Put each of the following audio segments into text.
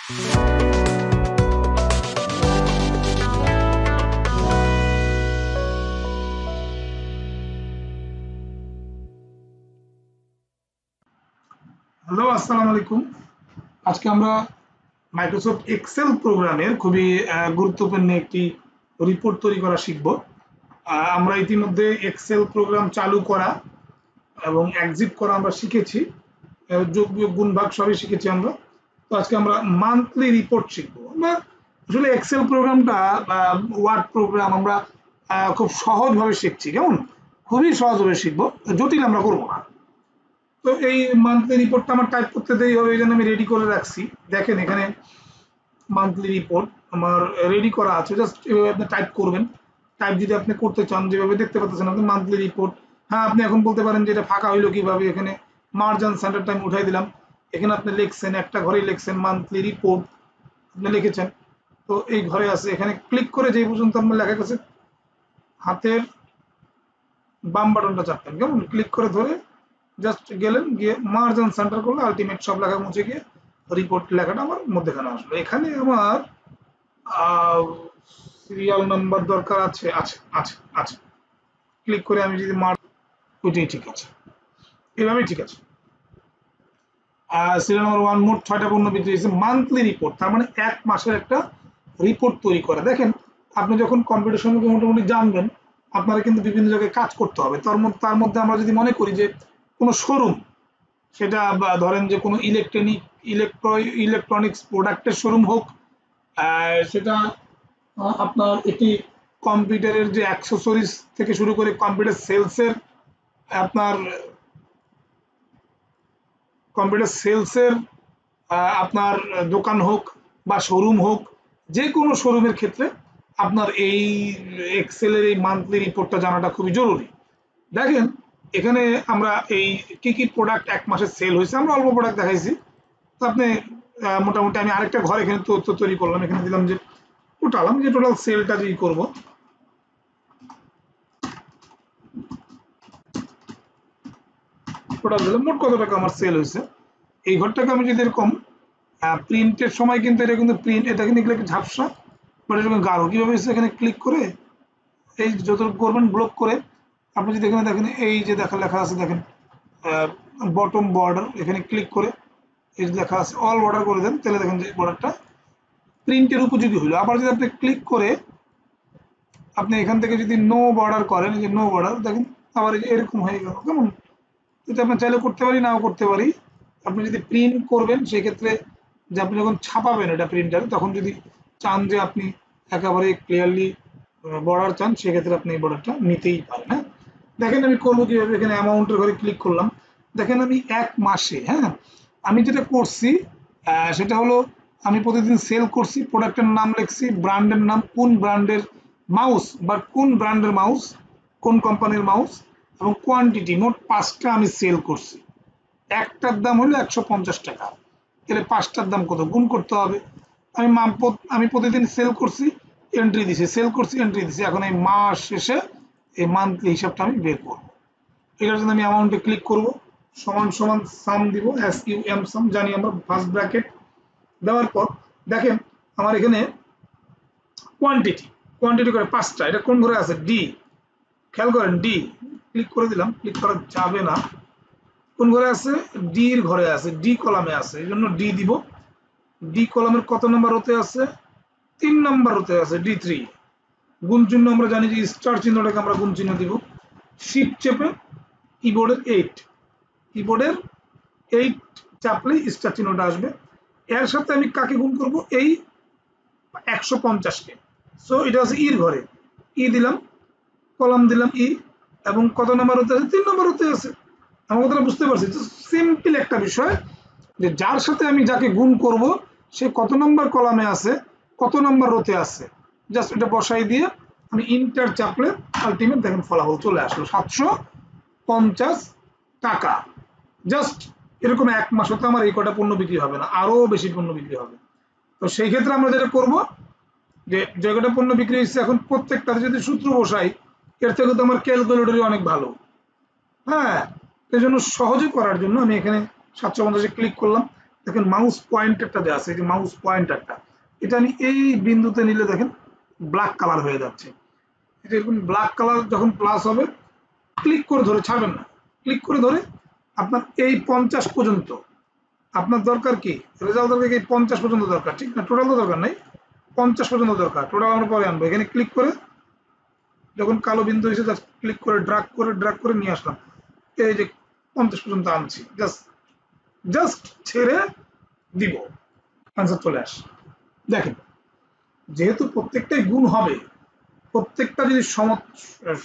Hello, আসসালামু আলাইকুম। আজকে আমরা মাইক্রোসফট এক্সেল প্রোগ্রামের খুবই গুরুত্বপূর্ণ একটি রিপোর্ট তৈরি করা শিখব। আমরা ইতিমধ্যে এক্সেল প্রোগ্রাম চালু করা এবং এক্সিট করা আমরা শিখেছি, যোগ বিয়োগ গুণ ভাগ সবই শিখেছি আমরা। তো আজকে আমরা মান্থলি রিপোর্ট শিখবো। আমরা আসলে এক্সেল প্রোগ্রামটা বা ওয়ার্ড প্রোগ্রাম আমরা খুব সহজভাবে শিখছি, কেমন খুবই সহজভাবে শিখবো, জটিল আমরা করবো না। তো এই মান্থলি রিপোর্টটা আমার টাইপ করতে দেরি হবে, এই জন্য আমি রেডি করে রাখছি। দেখেন এখানে মান্থলি রিপোর্ট আমার রেডি করা আছে, জাস্ট এভাবে আপনি টাইপ করবেন। টাইপ যদি আপনি করতে চান, যেভাবে দেখতে পাচ্ছেন আপনি মান্থলি রিপোর্ট। হ্যাঁ, আপনি এখন বলতে পারেন যে এটা ফাঁকা হইলো কিভাবে, এখানে মার্জ অ্যান্ড সেন্টার টাইম উঠাই দিলাম। এখানে আপনি লিখছেন, একটা ঘরেই লিখছেন মান্থলি রিপোর্ট, আপনি লিখেছেন। তো এই ঘরে আছে, এখানে ক্লিক করে যেই পর্যন্ত আপনার লেখা গেছে হাতের বাম বাটনটা চাপবেন, কেমন ক্লিক করে ধরে জাস্ট গেলেন, গিয়ে মার্জ অ্যান্ড সেন্টার করলে আলটিমেট সব লেখা মুছে গিয়ে রিপোর্ট লেখাটা আমার মধ্যেখানে আসলো। এখানে আমার সিরিয়াল নাম্বার দরকার আছে, আছে আছে আছে ক্লিক করে আমি যদি মার্ক, ওইটাই ঠিক আছে, এভাবেই ঠিক আছে। সিরিয়াল নাম্বার 1 মোট 6টা পণ্য বিক্রি হয়েছে। মান্থলি রিপোর্ট তার মানে এক মাসের একটা রিপোর্ট তৈরি করা। দেখেন আপনি যখন কম্পিউটার সম্পর্কে মোটামুটি জানবেন, আপনারা কিন্তু বিভিন্ন জায়গায় কাজ করতে হবে। তার মধ্যে আমরা যদি মনে করি যে কোনো শোরুম, সেটা বা ধরেন যে কোনো ইলেকট্রনিক্স প্রোডাক্টের শোরুম হোক, সেটা আপনার একটি কম্পিউটারের যে অ্যাক্সেসরিজ থেকে শুরু করে কম্পিউটার সেলসের, আপনার কম্পিউটার সেলসের আপনার দোকান হোক বা শোরুম হোক, যে কোনো শোরুমের ক্ষেত্রে আপনার এই এক্সেলের এই মান্থলি রিপোর্টটা জানাটা খুবই জরুরি। দেখেন এখানে আমরা এই কি প্রোডাক্ট এক মাসে সেল হয়েছে, আমরা অল্প প্রোডাক্ট দেখাইছি। তো আপনি মোটামুটি আমি আরেকটা ঘর এখানে তথ্য তৈরি করলাম, এখানে দিলাম যে টোটাল, আমি যে টোটাল সেলটা যদি করবো, টোটাল দিলাম মোট কত টাকা আমার সেল হয়েছে। এই ঘরটাকে আমি যদি এরকম প্রিন্টের সময় কিন্তু এটা কিন্তু প্রিন্ট, এটা কিন্তু একটু ঝাপসা বাট এরকম গাঢ়। কিভাবে হচ্ছে, এখানে ক্লিক করে এই যতটুকু করবেন ব্লক করে আপনি যদি এখানে দেখেন এই যে লেখা আছে, দেখেন বটম বর্ডার, এখানে ক্লিক করে এই যে লেখা আছে অল বর্ডার করে দেন, তাহলে দেখেন যে বর্ডারটা প্রিন্টের উপযোগী হলো। আবার যদি আপনি ক্লিক করে আপনি এখান থেকে যদি নো বর্ডার করেন, এই যে নো বর্ডার, দেখেন আবার এরকম হয়ে গেল, কেমন। এটা আপনি চাইলে করতে পারি, নাও করতে পারি। আপনি যদি প্রিন্ট করবেন সেক্ষেত্রে যে আপনি যখন ছাপাবেন এটা প্রিন্টারে, তখন যদি চান যে আপনি একেবারে ক্লিয়ারলি বর্ডার চান, সেক্ষেত্রে আপনি এই বর্ডারটা নিতেই পারেন। হ্যাঁ, দেখেন আমি করবো কিভাবে। এখানে অ্যামাউন্টের ঘরে ক্লিক করলাম, দেখেন আমি এক মাসে, হ্যাঁ আমি যেটা করছি সেটা হলো আমি প্রতিদিন সেল করছি, প্রোডাক্টের নাম লিখছি, ব্র্যান্ডের নাম, কোন ব্র্যান্ডের মাউস বা কোন ব্র্যান্ডের মাউস, কোন কোম্পানির মাউস, এবং কোয়ান্টিটি মোট 5টা আমি সেল করছি। একটার দাম হলো 150 টাকা, তাহলে 5টার দাম কত গুণ করতে হবে। আমি প্রতিদিন সেল করছি, এন্ট্রি দিছি, সেল করছি, এন্ট্রি দিছি। এখন এই মাস শেষে এই মান্থলি হিসাবটা আমি বের করব। এটার জন্য আমি অ্যামাউন্টে ক্লিক করব, সমান সমান সাম দিব, SUM সাম জানি আমরা, ফার্স্ট ব্র্যাকেট দেওয়ার পর দেখেন আমার এখানে কোয়ান্টিটি করে 5টা, এটা কোন ঘরে আছে, ডি, খেয়াল করেন ডি, ক্লিক করে দিলাম, ক্লিক করা যাবে না, কোন ঘরে আছে, ডি এর ঘরে আছে, ডি কলামে আছে, এই জন্য ডি দিব। ডি কলামের কত নাম্বার হতে আছে, 3 নাম্বার হতে আছে, D3। গুণ চিহ্ন আমরা জানি যে স্টার চিহ্নটাকে আমরা গুণ চিহ্ন দিব। শিফট চেপে কিবোর্ডের 8 চাপলেই স্টার চিহ্নটা আসবে। এর সাথে আমি কাকে গুণ করব, এই 150কে। সো এটা আছে ইর ঘরে, ই দিলাম, কলাম দিলাম ই, এবং কত নাম্বার হতে আছে, 3 নাম্বার হতে আছে। আমার কথাটা বুঝতে পারছি। সিম্পল একটা বিষয়, যে যার সাথে আমি যাকে গুণ করব সে কত নম্বর কলামে আছে, কত নম্বর রোতে আছে, জাস্ট এটা বসাই দিয়ে আমি ইন্টার চাপলে আলটিমেট দেখেন ফলাফল চলে আসলো 750 টাকা। জাস্ট এরকম এক মাস হতে আমার এই কটা পণ্য বিক্রি হবে না, আরো বেশি পণ্য বিক্রি হবে। তো সেই ক্ষেত্রে আমরা যেটা করব, যে কটা পণ্য বিক্রি হচ্ছে এখন প্রত্যেকটাতে যদি সূত্র বসাই, এর থেকে তো আমার ক্যালকুলেটরই অনেক ভালো। হ্যাঁ, এই জন্য সহজে করার জন্য আমি এখানে 750 ক্লিক করলাম। দেখেন মাউস পয়েন্টারটা যে আছে, এই যে মাউস পয়েন্টারটা, এটা আমি এই বিন্দুতে নিলে দেখেন ব্ল্যাক কালার হয়ে যাচ্ছে। এটা এরকম ব্ল্যাক কালার যখন প্লাস হবে, ক্লিক করে ধরে ছাড়বেন না, ক্লিক করে ধরে আপনার এই 50 পর্যন্ত আপনার দরকার কি, রেজাল্ট দরকার কি 50 পর্যন্ত দরকার, ঠিক না? টোটাল তো দরকার নাই, 50 পর্যন্ত দরকার। টোটাল আমরা পরে আনবো। এখানে ক্লিক করে যখন কালো বিন্দু এসে জাস্ট ক্লিক করে ড্রাগ করে নিয়ে আসলাম, এই যে 50 পর্যন্ত আনছি, জাস্ট জাস্ট ছেড়ে দিব, আনসার চলে আসে। দেখেন যেহেতু প্রত্যেকটাই গুণ হবে, প্রত্যেকটা যদি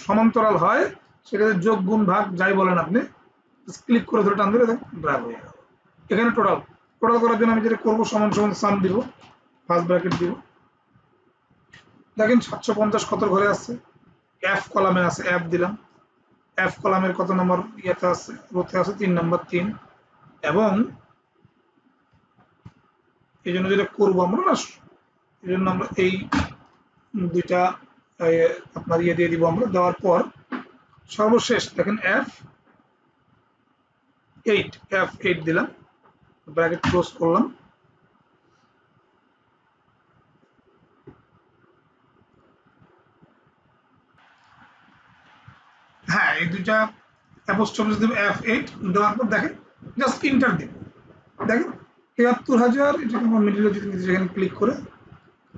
সমান্তরাল হয়, সেক্ষেত্রে যোগ গুণ ভাগ যাই বলেন আপনি, ক্লিক করে ধরে টান দিলে ড্রাগ হয়ে গেল। এখানে টোটাল টোটাল করার জন্য আমি যেটা করবো, সমান সমান সাম দিব, ফার্স্ট ব্র্যাকেট দিব। দেখেন 750 কত ঘরে আছে, এফ কলামে আছে, এফ দিলাম। এফ কলামের কত নম্বর ইয়েতে আছে, রোতে আছে 3 নম্বর 3। এবং এই জন্য যেটা করবো আমরা না, এই জন্য আমরা এই দুইটা আপনার ইয়ে দিয়ে দিব। আমরা দেওয়ার পর সর্বশেষ দেখেন F8 দিলাম, ব্র্যাকেট ক্লোজ করলাম। হ্যাঁ, এই দুইটা অ্যাপোস্ট্রফি দিব, F8 দেওয়ার পর দেখেন জাস্ট ইন্টার দিব। দেখেন ৭৩,০০০, এটা আমার মিডিলে যদি যেখানে ক্লিক করে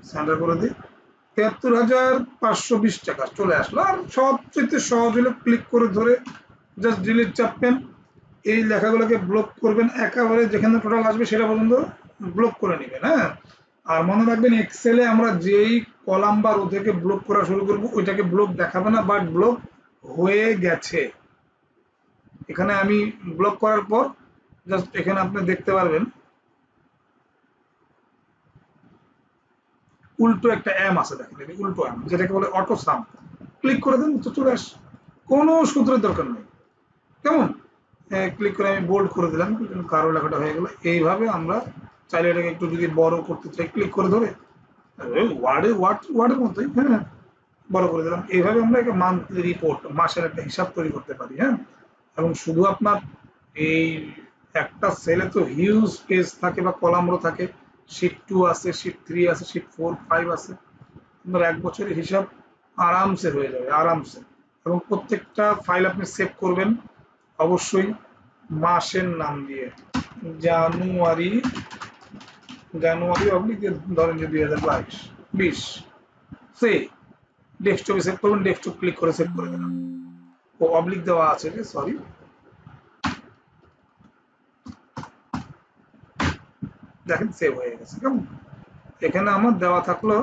সেন্টার করে দিই, ৭৩,৫২০ টাকা চলে আসলো। আর সবচেয়ে সহজ হলো ক্লিক করে ধরে জাস্ট ডিলিট চাপবেন, এই লেখাগুলোকে ব্লক করবেন, একেবারে যেখানে টোটাল আসবে সেটা পর্যন্ত ব্লক করে নেবেন। হ্যাঁ, আর মনে রাখবেন এক্সেলে আমরা যেই কলাম বা রো থেকে ব্লক করা শুরু করব, ওইটাকে ব্লক দেখাবে না, বাট ব্লক হয়ে গেছে। এখানে আমি ব্লক করার পর জাস্ট এখানে আপনি দেখতে পারবেন উল্টো একটা এম আছে, দেখেন উল্টো এম, যেটাকে বলে অটো সাম। ক্লিক করে দেন তো চলে আসে, কোনো সূত্রের দরকার নেই। কেমন? ক্লিক করে আমি বোল্ড করে দিলাম, কারো লেখাটা হয়ে গেল। এইভাবে আমরা চাইলে এটাকে একটু যদি বড় করতে চাই, ক্লিক করে ধরে ওয়ার্ডের মতোই, হ্যাঁ, বড় করে দিলাম। এইভাবে আমরা একটা মান্থলি রিপোর্ট, মাসের একটা হিসাব তৈরি করতে পারি। হ্যাঁ, এবং শুধু আপনার এই একটা সেলে তো হিউজ পেজ থাকে বা কলামও থাকে, শিট 2 আছে, শিট 3 আছে, শিট 4 5 আছে। আপনার 1 বছরের হিসাব আরামসে হয়ে যাবে, আরামসে। এবং প্রত্যেকটা ফাইল আপনি সেভ করবেন অবশ্যই মাসের নাম দিয়ে, জানুয়ারি অবলিক ধরেন যে 2022 সে ডেস্কটপে সেভ করবেন, ডেস্কটপ ক্লিক করে সেভ করে দিলাম। ও অবলিক দেওয়া আছে, সরি, দেখেন সেভ হয়ে গেছে। কেমন? এখানে আমার দেওয়া থাকলো,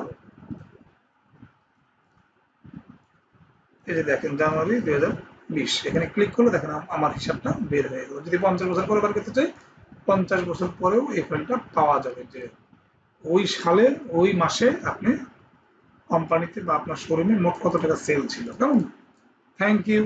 এই যে দেখেন জানুয়ারি 2020, এখানে ক্লিক করলে দেখেন আমার হিসাবটা বের হয়ে গেল। যদি 50 বছর পরে বার করতে চাই, 50 বছর পরেও এই ফাইলটা পাওয়া যাবে, যে ওই সালে ওই মাসে আপনি কোম্পানিতে বা আপনার শোরুমে মোট কত টাকা সেল ছিল। কেমন? Thank you.